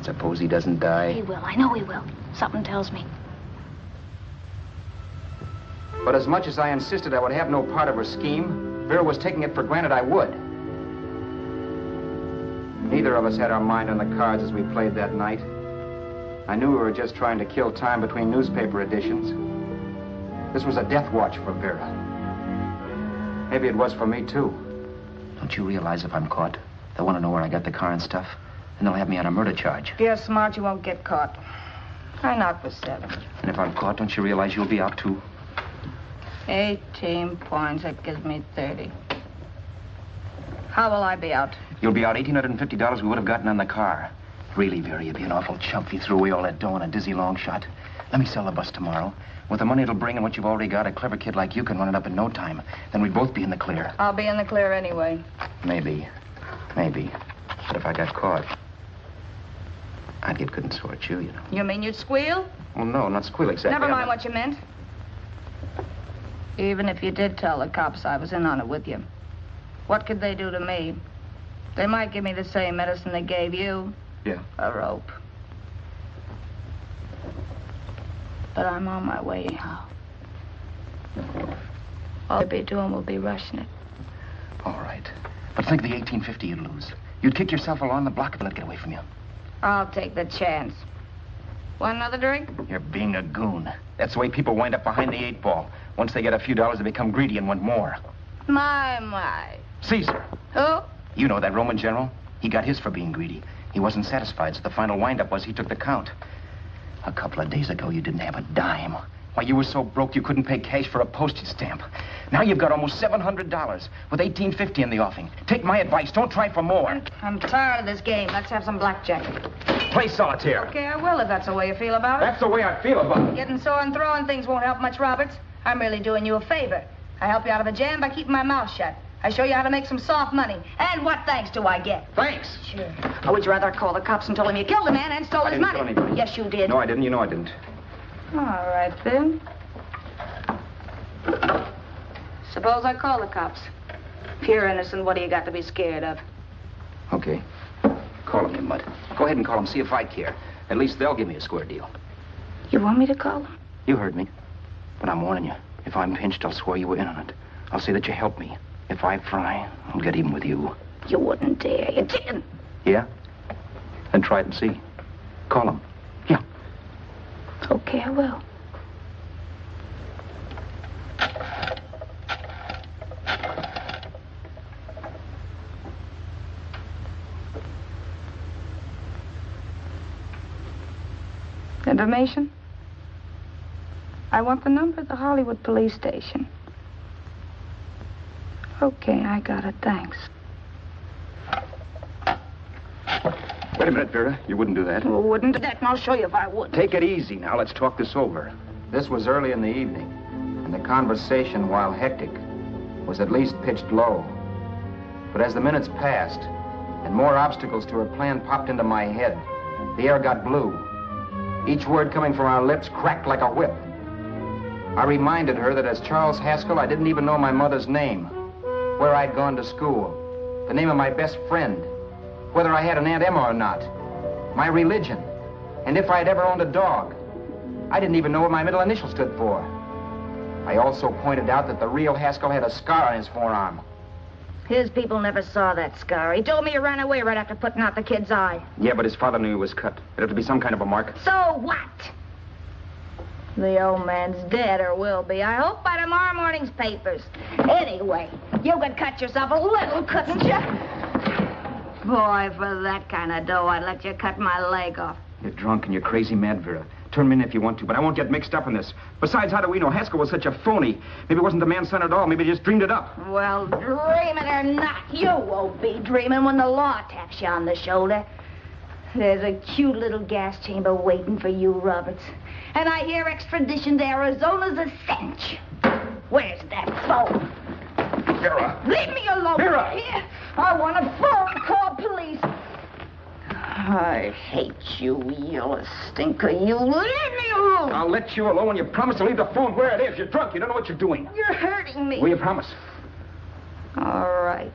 Suppose he doesn't die. He will. I know he will. Something tells me. But as much as I insisted I would have no part of her scheme, Vera was taking it for granted I would. Neither of us had our mind on the cards as we played that night. I knew we were just trying to kill time between newspaper editions. This was a death watch for Vera. Maybe it was for me, too. Don't you realize if I'm caught, they'll want to know where I got the car and stuff, and they'll have me on a murder charge. If you're smart, you won't get caught. I knock for 7. And if I'm caught, don't you realize you'll be out, too? 18 points, that gives me 30. How will I be out? You'll be out $1,850 we would have gotten on the car. Really, Vera, you'd be an awful chump if you threw away all that dough on a dizzy long shot. Let me sell the bus tomorrow. With the money it'll bring and what you've already got, a clever kid like you can run it up in no time. Then we'd both be in the clear. I'll be in the clear anyway. Maybe. Maybe. But if I got caught, I'd get good and sore at you, you know. You mean you'd squeal? Well, no, not squeal exactly. Never mind what you meant. Even if you did tell the cops I was in on it with you, what could they do to me? They might give me the same medicine they gave you. Yeah. A rope. But I'm on my way now. All I'll be doing will be rushing it. All right. But think of the $1,850 you'd lose. You'd kick yourself along the block if it let get away from you. I'll take the chance. Want another drink? You're being a goon. That's the way people wind up behind the 8 ball. Once they get a few dollars, they become greedy and want more. My. Caesar. Who? You know that Roman general? He got his for being greedy. He wasn't satisfied, so the final wind-up was he took the count. A couple of days ago, you didn't have a dime. Why, you were so broke you couldn't pay cash for a postage stamp. Now you've got almost $700 with $1,850 in the offing. Take my advice. Don't try for more. I'm tired of this game. Let's have some blackjack. Play solitaire. Okay, I will if that's the way you feel about it. That's the way I feel about it. Getting sore and throwing things won't help much, Roberts. I'm really doing you a favor. I help you out of a jam by keeping my mouth shut. I show you how to make some soft money. And what thanks do I get? Thanks. Sure. Or would you rather call the cops and tell them you killed the man and stole his money? I didn't kill anybody. Yes, you did. No, I didn't. You know I didn't. All right, then. Suppose I call the cops. If you're innocent, what do you got to be scared of? Okay. Call them, you mutt. Go ahead and call them, see if I care. At least they'll give me a square deal. You want me to call them? You heard me. But I'm warning you. If I'm pinched, I'll swear you were in on it. I'll say that you helped me. If I fry, I'll get even with you. You wouldn't dare. You're chicken. Yeah? Then try it and see. Call them. Yeah. Okay, I will. Information? I want the number of the Hollywood police station. Okay, I got it. Thanks. Wait a minute, Vera. You wouldn't do that. Well, wouldn't do that, and I'll show you if I would. Take it easy now. Let's talk this over. This was early in the evening, and the conversation, while hectic, was at least pitched low. But as the minutes passed, and more obstacles to her plan popped into my head, the air got blue. Each word coming from our lips cracked like a whip. I reminded her that as Charles Haskell, I didn't even know my mother's name, where I'd gone to school, the name of my best friend, whether I had an Aunt Emma or not, my religion, and if I'd ever owned a dog. I didn't even know what my middle initial stood for. I also pointed out that the real Haskell had a scar on his forearm. His people never saw that scar. He told me he ran away right after putting out the kid's eye. Yeah, but his father knew he was cut. It had to be some kind of a mark. So what? The old man's dead, or will be. I hope by tomorrow morning's papers. Anyway, you could cut yourself a little, couldn't you? Boy, for that kind of dough, I'd let you cut my leg off. You're drunk and you're crazy mad, Vera. Turn me in if you want to, but I won't get mixed up in this. Besides, how do we know Haskell was such a phony? Maybe it wasn't the man's son at all. Maybe he just dreamed it up. Well, dreaming or not, you won't be dreaming when the law taps you on the shoulder. There's a cute little gas chamber waiting for you, Roberts. And I hear extradition to Arizona's a cinch. Where's that phone? Vera! Leave me alone! Vera! Here, I want a phone call, police. I hate you yellow stinker. You leave me alone. I'll let you alone when you promise to leave the phone where it is. You're drunk. You don't know what you're doing. You're hurting me. Will you promise? All right.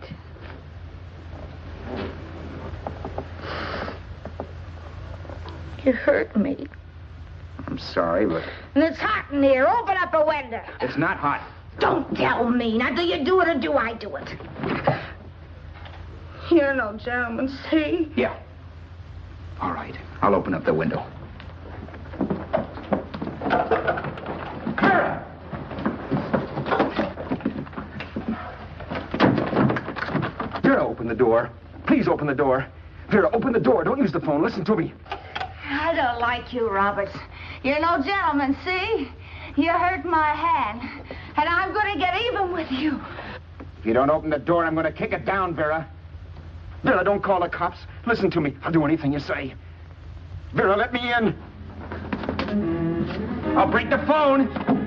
You hurt me. I'm sorry, but... And it's hot in here. Open up a window. It's not hot. Don't tell me. Now, do you do it or do I do it? You're no gentleman, see? Yeah. All right. I'll open up the window. Vera, open the door. Please open the door. Vera, open the door. Don't use the phone. Listen to me. I don't like you, Roberts. You're no gentleman, see? You hurt my hand, and I'm going to get even with you. If you don't open the door, I'm going to kick it down, Vera. Vera, don't call the cops. Listen to me. I'll do anything you say. Vera, let me in. I'll break the phone.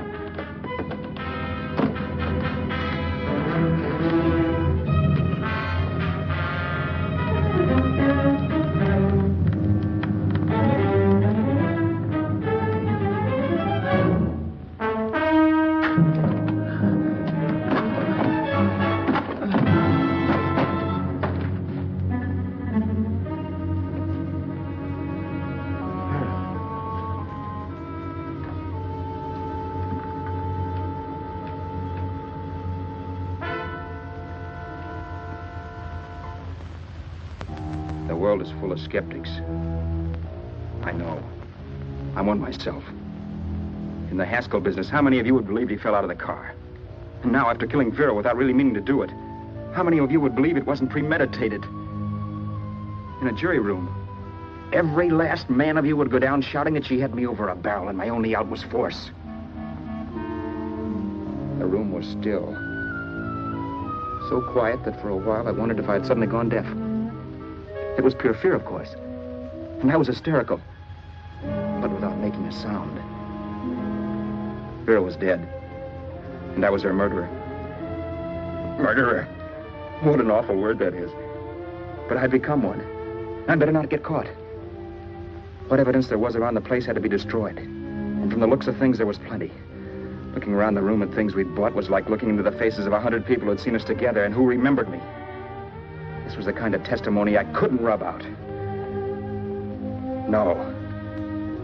The world is full of skeptics. I know. I'm one myself. In the Haskell business, how many of you would believe he fell out of the car? And now, after killing Vera without really meaning to do it, how many of you would believe it wasn't premeditated? In a jury room, every last man of you would go down shouting that she had me over a barrel and my only out was force. The room was still. So quiet that for a while I wondered if I had suddenly gone deaf. It was pure fear, of course. And I was hysterical. But without making a sound. Vera was dead. And I was her murderer. Murderer? What an awful word that is. But I'd become one. I'd better not get caught. What evidence there was around the place had to be destroyed. And from the looks of things, there was plenty. Looking around the room at things we'd bought was like looking into the faces of 100 people who had seen us together and who remembered me. This was the kind of testimony I couldn't rub out. No.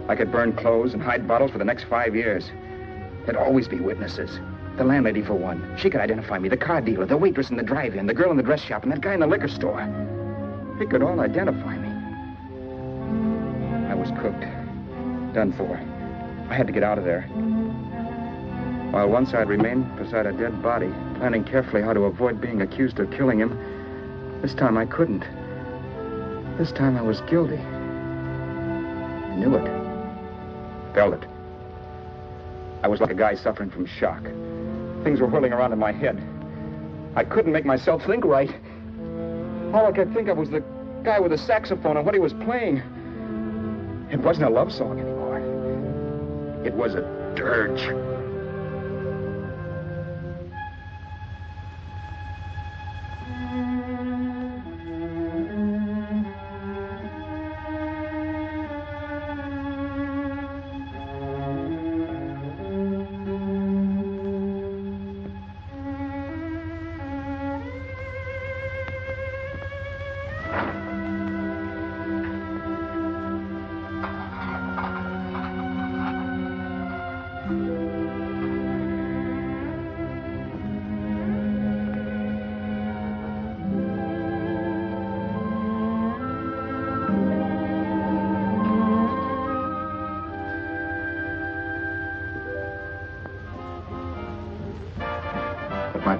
I could burn clothes and hide bottles for the next 5 years. There'd always be witnesses. The landlady, for one. She could identify me. The car dealer, the waitress in the drive-in, the girl in the dress shop, and that guy in the liquor store. They could all identify me. I was cooked. Done for. I had to get out of there. While once I'd remained beside a dead body, planning carefully how to avoid being accused of killing him, this time I couldn't. This time I was guilty. I knew it. Felt it. I was like a guy suffering from shock. Things were whirling around in my head. I couldn't make myself think right. All I could think of was the guy with the saxophone and what he was playing. It wasn't a love song anymore. It was a dirge.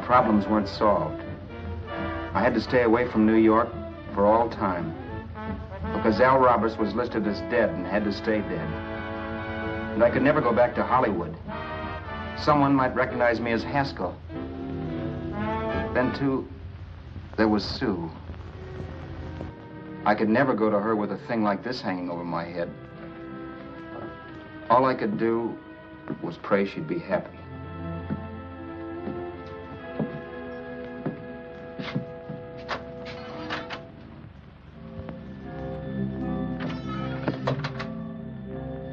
Problems weren't solved. I had to stay away from New York for all time because Al Roberts was listed as dead and had to stay dead. And I could never go back to Hollywood. Someone might recognize me as Haskell. Then, too, there was Sue. I could never go to her with a thing like this hanging over my head. All I could do was pray she'd be happy.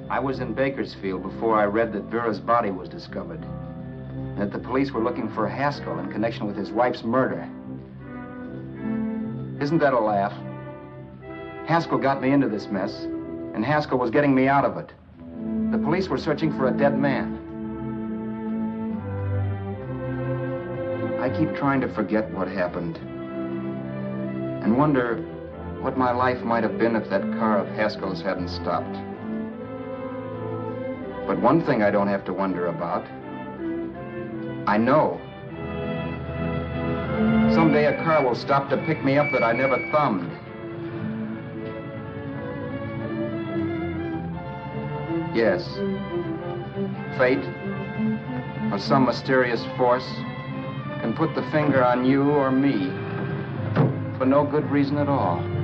I was in Bakersfield before I read that Vera's body was discovered, and that the police were looking for Haskell in connection with his wife's murder. Isn't that a laugh? Haskell got me into this mess, and Haskell was getting me out of it. The police were searching for a dead man. I keep trying to forget what happened, and wonder what my life might have been if that car of Haskell's hadn't stopped. But one thing I don't have to wonder about. I know. Someday a car will stop to pick me up that I never thumbed. Yes. Fate, or some mysterious force, can put the finger on you or me for no good reason at all.